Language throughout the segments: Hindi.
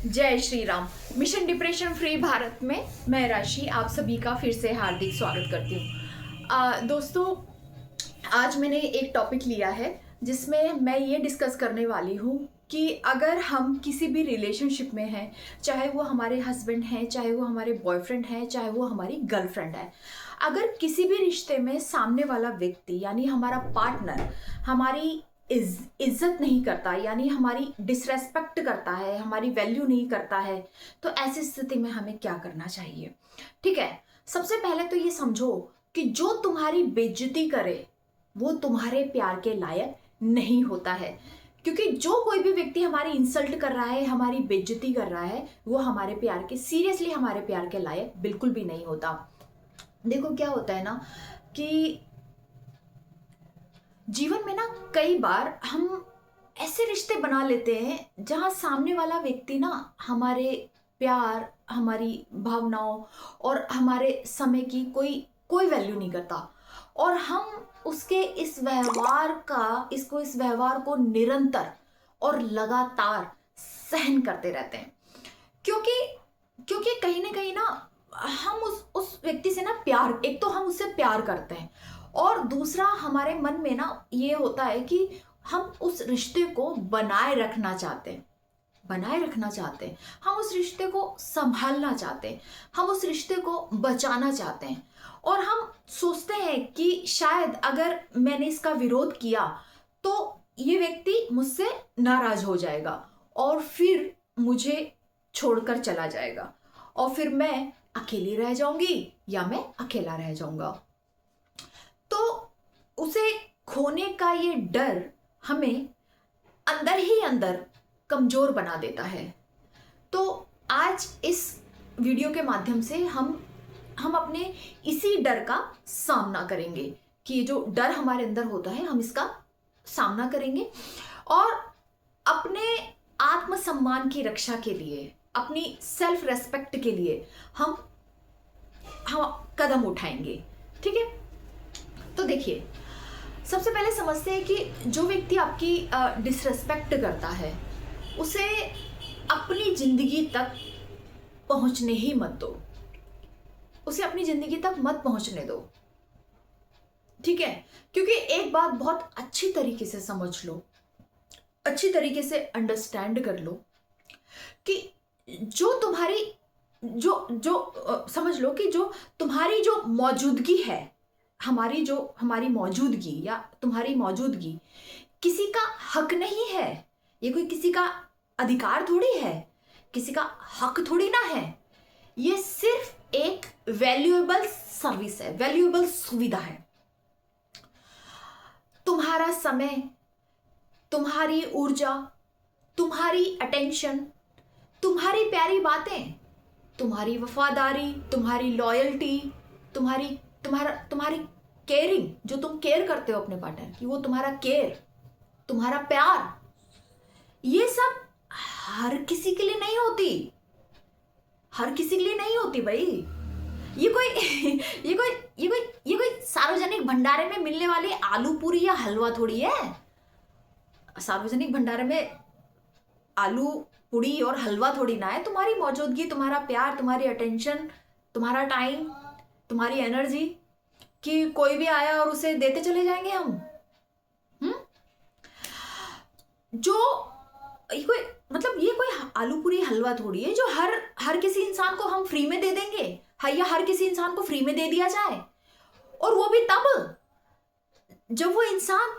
जय Shri Ram. Mission depression free Bharat में मैं राशि आप सभी का फिर से हार्दिक स्वागत करती हूँ। दोस्तों, आज मैंने एक टॉपिक लिया है जिसमें मैं ये डिस्कस करने वाली हूँ कि अगर हम किसी भी रिलेशनशिप में हैं, चाहे वो हमारे हस्बैंड हैं, चाहे वो हमारे बॉयफ्रेंड हैं, चाहे वो हमारी गर्लफ्रेंड है, अगर किसी भी रिश्ते में सामने वाला व्यक्ति यानी हमारा पार्टनर हमारी इज्जत नहीं करता, यानी हमारी डिसरेस्पेक्ट करता है, हमारी वैल्यू नहीं करता है, तो ऐसी स्थिति में हमें क्या करना चाहिए? ठीक है, सबसे पहले तो ये समझो कि जो तुम्हारी बेइज्जती करे वो तुम्हारे प्यार के लायक नहीं होता है, क्योंकि जो कोई भी व्यक्ति हमारी इंसल्ट कर रहा है, हमारी बेइज्जती कर रहा है, वो हमारे प्यार के सीरियसली हमारे प्यार के लायक बिल्कुल भी नहीं होता। देखो क्या होता है ना कि जीवन में ना कई बार हम ऐसे रिश्ते बना लेते हैं जहां सामने वाला व्यक्ति ना हमारे प्यार, हमारी भावनाओं और हमारे समय की कोई कोई वैल्यू नहीं करता, और हम उसके इस व्यवहार को निरंतर और लगातार सहन करते रहते हैं, क्योंकि क्योंकि कहीं ना कहीं ना हम उस व्यक्ति से ना प्यार, एक तो हम उससे प्यार करते हैं और दूसरा हमारे मन में ना ये होता है कि हम उस रिश्ते को बनाए रखना चाहते हैं, हम उस रिश्ते को संभालना चाहते हैं, हम उस रिश्ते को बचाना चाहते हैं, और हम सोचते हैं कि शायद अगर मैंने इसका विरोध किया तो ये व्यक्ति मुझसे नाराज हो जाएगा और फिर मुझे छोड़कर चला जाएगा और फिर मैं अकेली रह जाऊंगी या मैं अकेला रह जाऊंगा। तो उसे खोने का ये डर हमें अंदर ही अंदर कमजोर बना देता है। तो आज इस वीडियो के माध्यम से हम अपने इसी डर का सामना करेंगे कि ये जो डर हमारे अंदर होता है हम इसका सामना करेंगे और अपने आत्मसम्मान की रक्षा के लिए, अपनी सेल्फ रेस्पेक्ट के लिए हम कदम उठाएंगे। ठीक है, तो देखिए, सबसे पहले समझते हैं कि जो व्यक्ति आपकी डिसरेस्पेक्ट करता है उसे अपनी जिंदगी तक पहुंचने ही मत दो, उसे अपनी जिंदगी तक मत पहुंचने दो। ठीक है, क्योंकि एक बात बहुत अच्छी तरीके से समझ लो, अच्छी तरीके से अंडरस्टैंड कर लो कि जो तुम्हारी समझ लो कि जो तुम्हारी जो मौजूदगी है, हमारी मौजूदगी या तुम्हारी मौजूदगी किसी का हक नहीं है, ये कोई किसी का अधिकार थोड़ी है, किसी का हक थोड़ी ना है, ये सिर्फ एक वैल्यूएबल सर्विस है, वैल्यूएबल सुविधा है। तुम्हारा समय, तुम्हारी ऊर्जा, तुम्हारी अटेंशन, तुम्हारी प्यारी बातें, तुम्हारी वफादारी, तुम्हारी लॉयल्टी, तुम्हारी केयरिंग, जो तुम केयर करते हो अपने पार्टनर की, वो तुम्हारा केयर, तुम्हारा प्यार, ये सब हर किसी के लिए नहीं होती, हर किसी के लिए नहीं होती भाई। ये कोई सार्वजनिक भंडारे में मिलने वाली आलू पूरी या हलवा थोड़ी है। सार्वजनिक भंडारे में आलू पूरी और हलवा थोड़ी ना है। तुम्हारी मौजूदगी, तुम्हारा प्यार, तुम्हारी अटेंशन, तुम्हारा टाइम, तुम्हारी एनर्जी, कि कोई भी आया और उसे देते चले जाएंगे हम। ये कोई आलू पूरी हलवा थोड़ी है जो हर किसी इंसान को हम फ्री में दे देंगे, या हर किसी इंसान को फ्री में दे दिया जाए, और वो भी तब जब वो इंसान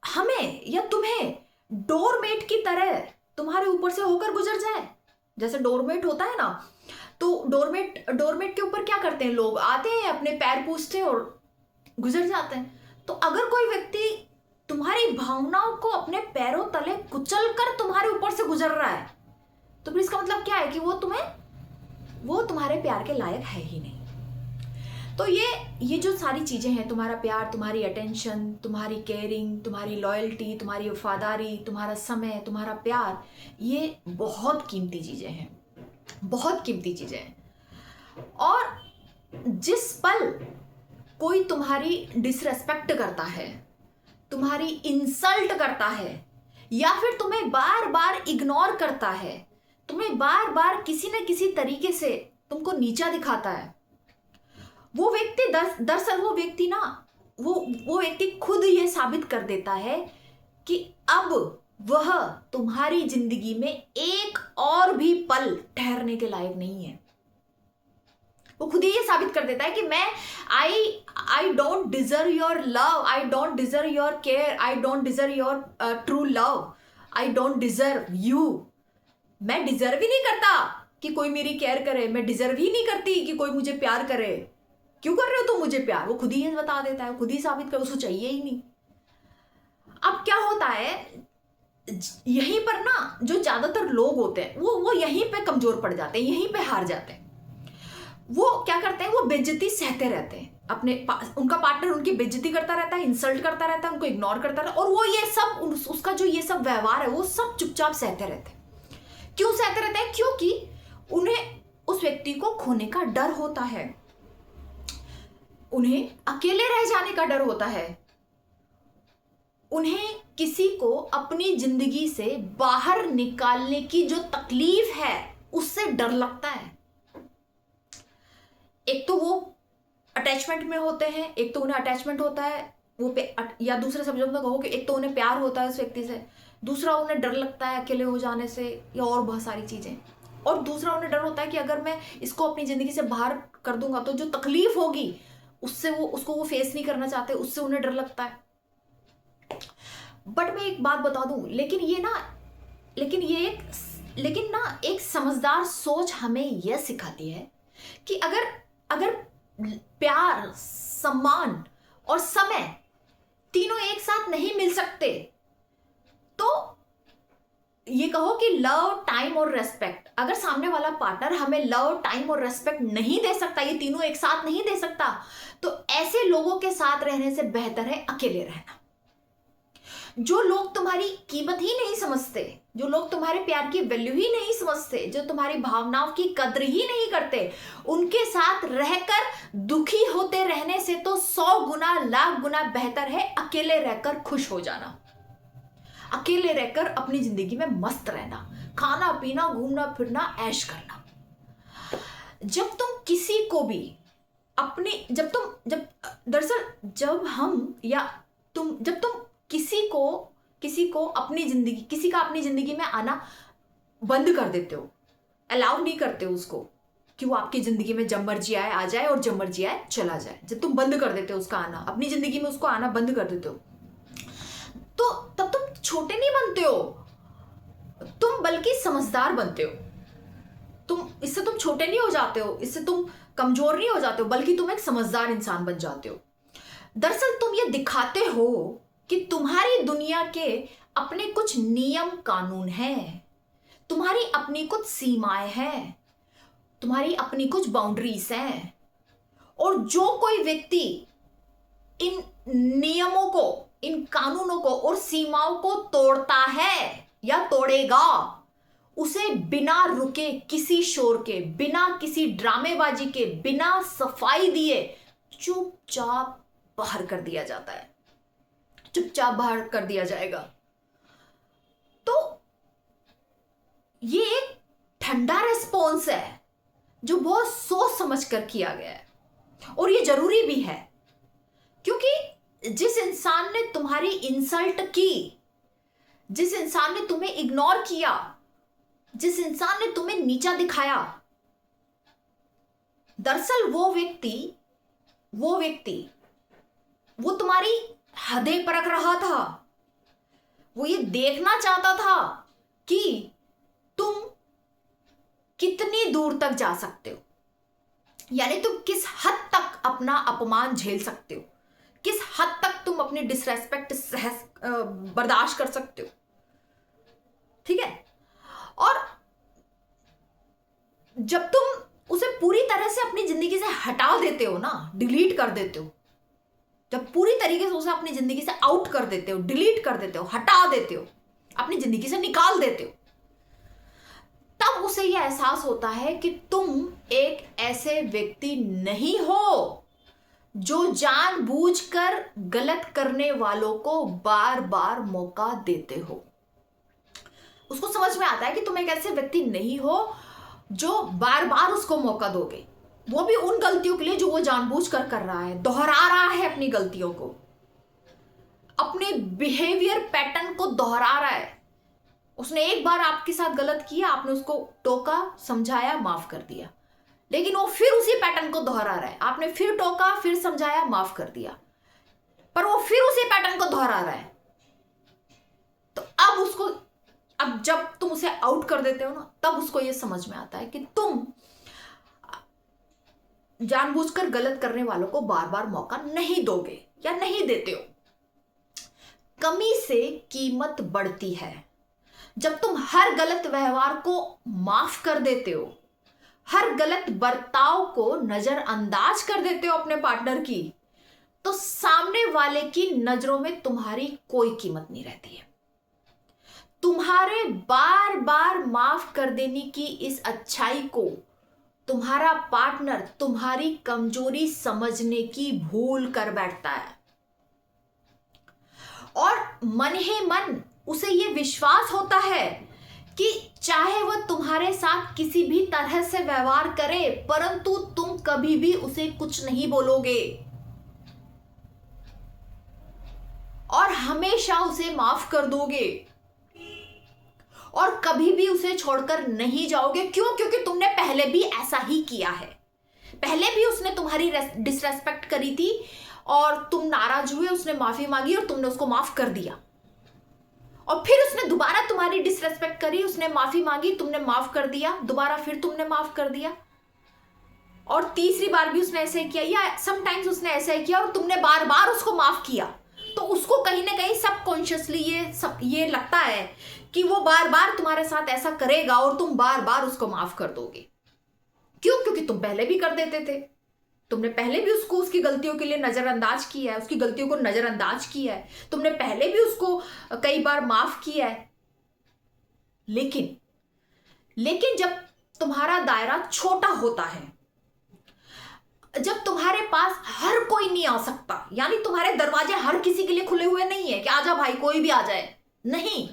हमें या तुम्हें डोरमेट की तरह तुम्हारे ऊपर से होकर गुजर जाए। जैसे डोरमेट होता है ना, तो डोरमेट के ऊपर क्या करते हैं, लोग आते हैं, अपने पैर पूछते हैं और गुजर जाते हैं। तो अगर कोई व्यक्ति तुम्हारी भावनाओं को अपने पैरों तले कुचल कर तुम्हारे ऊपर से गुजर रहा है, तो फिर इसका मतलब क्या है कि वो तुम्हारे प्यार के लायक है ही नहीं। तो ये जो सारी चीजें हैं, तुम्हारा प्यार, तुम्हारी अटेंशन, तुम्हारी केयरिंग, तुम्हारी लॉयल्टी, तुम्हारी वफादारी, तुम्हारा समय, तुम्हारा प्यार, ये बहुत कीमती चीजें हैं, बहुत कीमती चीजें हैं। और जिस पल कोई तुम्हारी डिसरेस्पेक्ट करता है, तुम्हारी इंसल्ट करता है, या फिर तुम्हें बार बार इग्नोर करता है, तुम्हें बार बार किसी न किसी तरीके से तुमको नीचा दिखाता है, वो व्यक्ति दरअसल वो व्यक्ति ना वो व्यक्ति खुद ये साबित कर देता है कि अब वह तुम्हारी जिंदगी में एक और भी पल ठहरने के लायक नहीं है। वो खुद ही ये साबित कर देता है कि मैं I don't deserve your love, I don't deserve your care, I don't deserve your true love, I don't deserve you. मैं डिजर्व ही नहीं करता कि कोई मेरी केयर करे, मैं डिजर्व ही नहीं करती कि कोई मुझे प्यार करे। क्यों कर रहे हो तुम मुझे प्यार? वो खुद ही ये बता देता है, खुद ही साबित कर, उसको चाहिए ही नहीं। अब क्या होता है, यहीं पर ना जो ज्यादातर लोग होते हैं वो यहीं पे कमजोर पड़ जाते हैं, यहीं पे हार जाते हैं। वो क्या करते हैं, वो बेइज्जती सहते रहते हैं, उनका पार्टनर उनकी बेइज्जती करता रहता है, इंसल्ट करता रहता है, उनको इग्नोर करता रहता है, और वो ये सब उसका जो ये सब व्यवहार है वो सब चुपचाप सहते रहते हैं। क्यों सहते रहते हैं? क्योंकि उन्हें उस व्यक्ति को खोने का डर होता है, उन्हें अकेले रह जाने का डर होता है, उन्हें किसी को अपनी जिंदगी से बाहर निकालने की जो तकलीफ है उससे डर लगता है। एक तो वो अटैचमेंट में होते हैं, एक तो उन्हें अटैचमेंट होता है वो या दूसरे शब्दों में कहो कि एक तो उन्हें प्यार होता है उस व्यक्ति से, दूसरा उन्हें डर लगता है अकेले हो जाने से, या और बहुत सारी चीजें, और दूसरा उन्हें डर होता है कि अगर मैं इसको अपनी जिंदगी से बाहर कर दूंगा तो जो तकलीफ होगी उससे उसको वो फेस नहीं करना चाहते, उससे उन्हें डर लगता है। बट मैं एक बात बता दूं, लेकिन एक समझदार सोच हमें यह सिखाती है कि अगर प्यार, सम्मान और समय तीनों एक साथ नहीं मिल सकते तो ये कहो कि लव, टाइम और रेस्पेक्ट, अगर सामने वाला पार्टनर हमें लव, टाइम और रेस्पेक्ट नहीं दे सकता, ये तीनों एक साथ नहीं दे सकता, तो ऐसे लोगों के साथ रहने से बेहतर है अकेले रहना। जो लोग तुम्हारी कीमत ही नहीं समझते, जो लोग तुम्हारे प्यार की वैल्यू ही नहीं समझते, जो तुम्हारी भावनाओं की कद्र ही नहीं करते, उनके साथ रहकर दुखी होते रहने से तो 100 गुना, लाख गुना बेहतर है अकेले रहकर खुश हो जाना, अकेले रहकर अपनी जिंदगी में मस्त रहना, खाना पीना, घूमना फिरना, ऐश करना। जब तुम किसी को भी जब तुम किसी को अपनी जिंदगी, किसी का अपनी जिंदगी में आना बंद कर देते हो, अलाउ नहीं करते हो उसको कि वो आपकी जिंदगी में जब मर्जी आए आ जाए और जब मर्जी आए चला जाए, जब तुम बंद कर देते हो उसका आना, अपनी जिंदगी में उसको आना बंद कर देते हो, तो तब तुम छोटे नहीं बनते हो, तुम बल्कि समझदार बनते हो। इससे तुम छोटे नहीं हो जाते हो, इससे तुम कमजोर नहीं हो जाते हो, बल्कि तुम एक समझदार इंसान बन जाते हो। दरअसल तुम ये दिखाते हो कि तुम्हारी दुनिया के अपने कुछ नियम कानून हैं, तुम्हारी अपनी कुछ सीमाएं हैं, तुम्हारी अपनी कुछ बाउंड्रीज हैं, और जो कोई व्यक्ति इन नियमों को, इन कानूनों को और सीमाओं को तोड़ता है या तोड़ेगा, उसे बिना रुके किसी शोर के, बिना किसी ड्रामेबाजी के, बिना सफाई दिए चुपचाप बाहर कर दिया जाता है, चुपचाप बाहर कर दिया जाएगा। तो ये एक ठंडा रिस्पॉन्स है जो बहुत सोच समझ कर किया गया है, और ये जरूरी भी है, क्योंकि जिस इंसान ने तुम्हारी इंसल्ट की, जिस इंसान ने तुम्हें इग्नोर किया, जिस इंसान ने तुम्हें नीचा दिखाया, दरअसल वो व्यक्ति वो तुम्हारी हदें परख रहा था, वो ये देखना चाहता था कि तुम कितनी दूर तक जा सकते हो, यानी तुम किस हद तक अपना अपमान झेल सकते हो, किस हद तक तुम अपनी डिसरेस्पेक्ट बर्दाश्त कर सकते हो। ठीक है, और जब तुम उसे पूरी तरह से अपनी जिंदगी से हटा देते हो ना, डिलीट कर देते हो, जब पूरी तरीके से उसे अपनी जिंदगी से आउट कर देते हो, डिलीट कर देते हो, हटा देते हो, अपनी जिंदगी से निकाल देते हो, तब उसे यह एहसास होता है कि तुम एक ऐसे व्यक्ति नहीं हो जो जानबूझकर गलत करने वालों को बार बार मौका देते हो। उसको समझ में आता है कि तुम एक ऐसे व्यक्ति नहीं हो जो बार बार उसको मौका दोगे, वो भी उन गलतियों के लिए जो वो जानबूझकर कर रहा है, दोहरा रहा है अपनी गलतियों को, अपने बिहेवियर पैटर्न को दोहरा रहा है। उसने एक बार आपके साथ गलत किया, आपने उसको टोका, समझाया, माफ कर दिया, लेकिन वो फिर उसी पैटर्न को दोहरा रहा है। आपने फिर टोका, फिर समझाया, माफ कर दिया, पर वो फिर उसी पैटर्न को दोहरा रहा है। तो अब जब तुम उसे आउट कर देते हो ना, तब उसको ये समझ में आता है कि तुम जानबूझकर गलत करने वालों को बार बार मौका नहीं दोगे या नहीं देते हो। कमी से कीमत बढ़ती है। जब तुम हर गलत व्यवहार को माफ कर देते हो, हर गलत बर्ताव को नजरअंदाज कर देते हो अपने पार्टनर की, तो सामने वाले की नजरों में तुम्हारी कोई कीमत नहीं रहती है। तुम्हारे बार बार माफ कर देने की इस अच्छाई को तुम्हारा पार्टनर तुम्हारी कमजोरी समझने की भूल कर बैठता है, और मन ही मन उसे यह विश्वास होता है कि चाहे वह तुम्हारे साथ किसी भी तरह से व्यवहार करे, परंतु तुम कभी भी उसे कुछ नहीं बोलोगे और हमेशा उसे माफ कर दोगे और कभी भी उसे छोड़कर नहीं जाओगे। क्यों? क्योंकि तुमने पहले भी ऐसा ही किया है। पहले भी उसने तुम्हारी डिसरेस्पेक्ट करी थी और तुम नाराज हुए, उसने माफी मांगी और तुमने उसको माफ कर दिया, और फिर उसने दोबारा तुम्हारी डिसरेस्पेक्ट करी, उसने माफी मांगी, तुमने माफ कर दिया, दोबारा फिर तुमने माफ कर दिया, और तीसरी बार भी उसने ऐसे किया, या समटाइम्स उसने ऐसा ही किया और तुमने बार बार उसको माफ किया। तो उसको कहीं ना कहीं सबकॉन्शियसली ये लगता है कि वो बार बार तुम्हारे साथ ऐसा करेगा और तुम बार बार उसको माफ कर दोगे। क्यों? क्योंकि तुम पहले भी कर देते थे। तुमने पहले भी उसको उसकी गलतियों के लिए नजरअंदाज किया है, उसकी गलतियों को नजरअंदाज किया है, तुमने पहले भी उसको कई बार माफ किया है। लेकिन जब तुम्हारा दायरा छोटा होता है, जब तुम्हारे पास हर कोई नहीं आ सकता, यानी तुम्हारे दरवाजे हर किसी के लिए खुले हुए नहीं है कि आजा भाई कोई भी आ जाए, नहीं,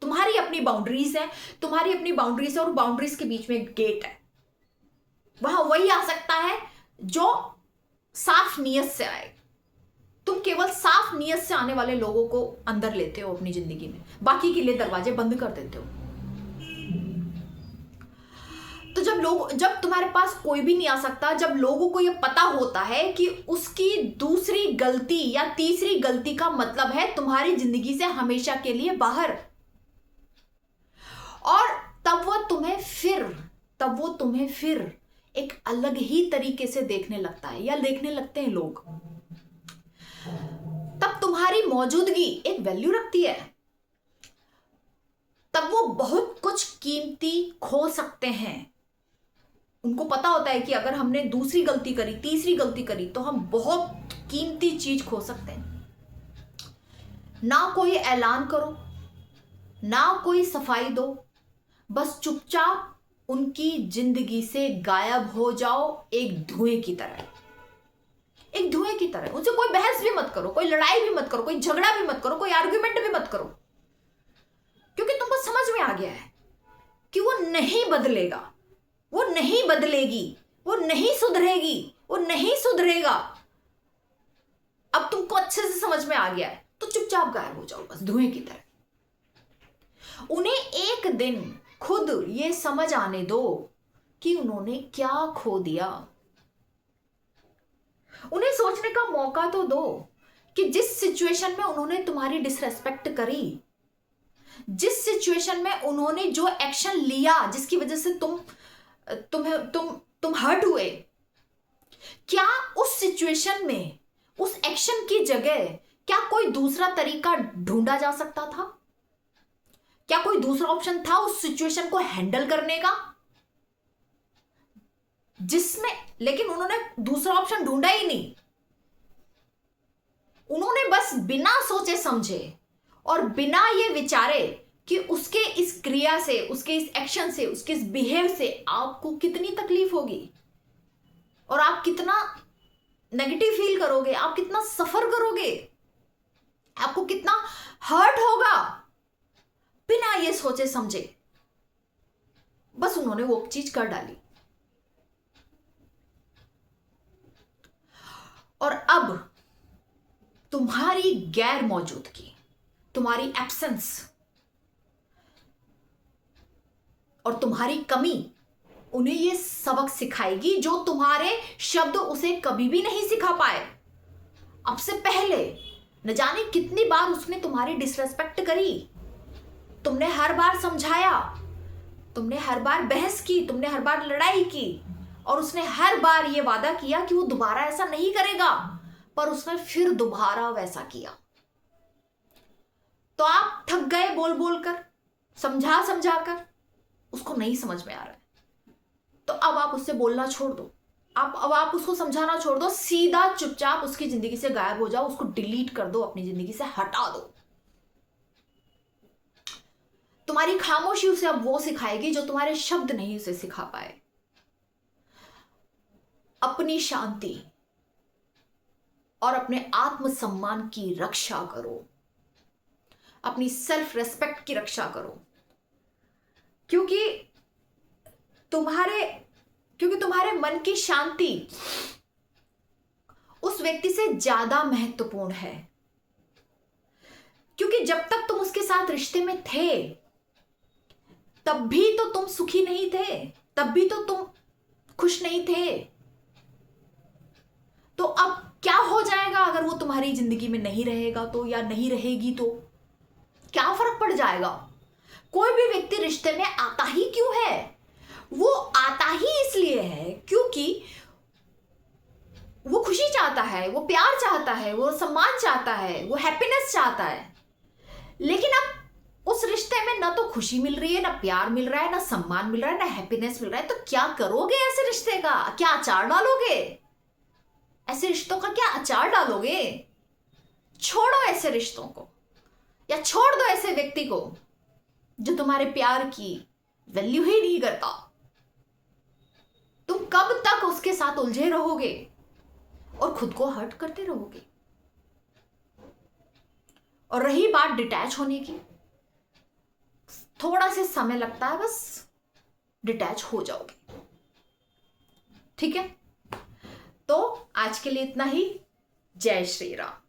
तुम्हारी अपनी बाउंड्रीज है, तुम्हारी अपनी बाउंड्रीज है, और बाउंड्रीज के बीच में एक गेट है। वहां वही आ सकता है जो साफ नीयत से आए। तुम केवल साफ नीयत से आने वाले लोगों को अंदर लेते हो अपनी जिंदगी में, बाकी के लिए दरवाजे बंद कर देते हो। तो जब तुम्हारे पास कोई भी नहीं आ सकता, जब लोगों को यह पता होता है कि उसकी दूसरी गलती या तीसरी गलती का मतलब है तुम्हारी जिंदगी से हमेशा के लिए बाहर, और तब वो तुम्हें फिर एक अलग ही तरीके से देखने लगता है, या देखने लगते हैं लोग। तब तुम्हारी मौजूदगी एक वैल्यू रखती है, तब वो बहुत कुछ कीमती खो सकते हैं। उनको पता होता है कि अगर हमने दूसरी गलती करी, तीसरी गलती करी, तो हम बहुत कीमती चीज खो सकते हैं। ना कोई ऐलान करो, ना कोई सफाई दो, बस चुपचाप उनकी जिंदगी से गायब हो जाओ, एक धुएं की तरह, एक धुएं की तरह। उनसे कोई बहस भी मत करो, कोई लड़ाई भी मत करो, कोई झगड़ा भी मत करो, कोई आर्ग्यूमेंट भी मत करो, क्योंकि तुमको समझ में आ गया है कि वो नहीं बदलेगा, वो नहीं बदलेगी, वो नहीं सुधरेगी, वो नहीं सुधरेगा। अब तुमको अच्छे से समझ में आ गया है, तो चुपचाप गायब हो जाओ, बस धुएं की तरह। उन्हें एक दिन खुद ये समझ आने दो कि उन्होंने क्या खो दिया। उन्हें सोचने का मौका तो दो कि जिस सिचुएशन में उन्होंने तुम्हारी डिसरेस्पेक्ट करी, जिस सिचुएशन में उन्होंने जो एक्शन लिया जिसकी वजह से तुम हर्ट हुए, क्या उस सिचुएशन में उस एक्शन की जगह क्या कोई दूसरा तरीका ढूंढा जा सकता था? क्या कोई दूसरा ऑप्शन था उस सिचुएशन को हैंडल करने का, जिसमें, लेकिन उन्होंने दूसरा ऑप्शन ढूंढा ही नहीं। उन्होंने बस बिना सोचे समझे और बिना ये विचारे कि उसके इस क्रिया से, उसके इस एक्शन से, उसके इस बिहेव से आपको कितनी तकलीफ होगी और आप कितना नेगेटिव फील करोगे, आप कितना सफर करोगे, आपको कितना हर्ट होगा, बिना ये सोचे समझे बस उन्होंने वो चीज कर डाली। और अब तुम्हारी गैर मौजूदगी, तुम्हारी एब्सेंस और तुम्हारी कमी उन्हें ये सबक सिखाएगी जो तुम्हारे शब्द उसे कभी भी नहीं सिखा पाए। अब से पहले न जाने कितनी बार उसने तुम्हारी डिसरेस्पेक्ट करी, तुमने हर बार समझाया, तुमने हर बार बहस की, तुमने हर बार लड़ाई की, और उसने हर बार ये वादा किया कि वो दोबारा ऐसा नहीं करेगा, पर उसने फिर दोबारा वैसा किया। तो आप थक गए बोल बोल कर, समझा समझा कर, उसको नहीं समझ में आ रहा है, तो अब आप उससे बोलना छोड़ दो। अब आप उसको समझाना छोड़ दो, सीधा चुपचाप उसकी जिंदगी से गायब हो जाओ, उसको डिलीट कर दो, अपनी जिंदगी से हटा दो। तुम्हारी खामोशी उसे अब वो सिखाएगी जो तुम्हारे शब्द नहीं उसे सिखा पाए। अपनी शांति और अपने आत्मसम्मान की रक्षा करो, अपनी सेल्फ रेस्पेक्ट की रक्षा करो, क्योंकि तुम्हारे मन की शांति उस व्यक्ति से ज्यादा महत्वपूर्ण है। क्योंकि जब तक तुम उसके साथ रिश्ते में थे तब भी तो तुम सुखी नहीं थे, तब भी तो तुम खुश नहीं थे। तो अब क्या हो जाएगा अगर वो तुम्हारी जिंदगी में नहीं रहेगा तो, या नहीं रहेगी तो क्या फर्क पड़ जाएगा? कोई भी व्यक्ति रिश्ते में आता ही क्यों है? वो आता ही इसलिए है क्योंकि वो खुशी चाहता है, वो प्यार चाहता है, वो सम्मान चाहता है, वो हैप्पीनेस चाहता है। लेकिन अब उस रिश्ते में ना तो खुशी मिल रही है, ना प्यार मिल रहा है, ना सम्मान मिल रहा है, ना हैप्पीनेस मिल रहा है, तो क्या करोगे ऐसे रिश्ते का? क्या अचार डालोगे? ऐसे रिश्तों का क्या अचार डालोगे? छोड़ो ऐसे रिश्तों को, या छोड़ दो ऐसे व्यक्ति को जो तुम्हारे प्यार की वैल्यू ही नहीं करता। तुम कब तक उसके साथ उलझे रहोगे और खुद को हर्ट करते रहोगे? और रही बात डिटैच होने की, थोड़ा सा समय लगता है, बस डिटैच हो जाओगे। ठीक है, तो आज के लिए इतना ही। जय श्री राम।